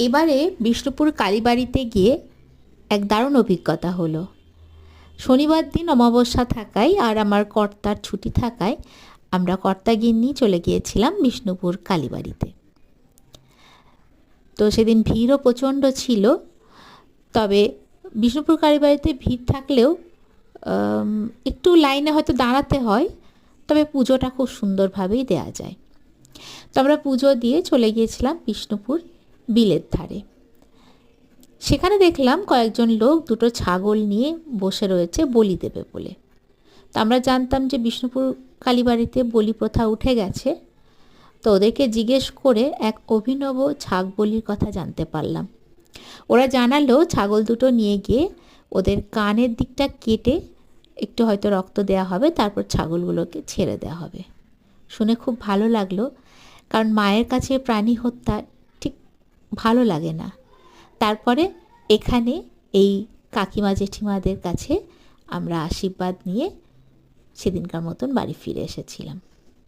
এবারে বিষ্ণুপুর কালীবাড়িতে গিয়ে এক দারুণ অভিজ্ঞতা হলো। শনিবার দিন অমাবস্যা থাকায় আর আমার কর্তার ছুটি থাকায় আমরা কর্তাগিন্নি চলে গিয়েছিলাম বিষ্ণুপুর কালীবাড়িতে। তো সেদিন ভিড়ও প্রচণ্ড ছিল। তবে বিষ্ণুপুর কালীবাড়িতে ভিড় থাকলেও একটু লাইনে হয়তো দাঁড়াতে হয়, তবে পুজোটা খুব সুন্দরভাবেই দেয়া যায়। তো আমরা পুজো দিয়ে চলে গিয়েছিলাম বিষ্ণুপুর বিলের ধারে। সেখানে দেখলাম কয়েকজন লোক দুটো ছাগল নিয়ে বসে রয়েছে বলি দেবে বলে। তো আমরা জানতাম যে বিষ্ণুপুর কালীবাড়িতে বলি প্রথা উঠে গেছে। তো ওদেরকে জিজ্ঞেস করে এক অভিনব ছাগ বলির কথা জানতে পারলাম। ওরা জানালো ছাগল দুটো নিয়ে গিয়ে ওদের কানের দিকটা কেটে একটু হয়তো রক্ত দেওয়া হবে, তারপর ছাগলগুলোকে ছেড়ে দেওয়া হবে। শুনে খুব ভালো লাগলো, কারণ মায়ের কাছে প্রাণী হত্যা ঠিক ভালো লাগে না। তারপরে এখানে এই কাকিমা জেঠিমাদের কাছে আমরা আশীর্বাদ নিয়ে সেদিনকার মতন বাড়ি ফিরে এসেছিলাম।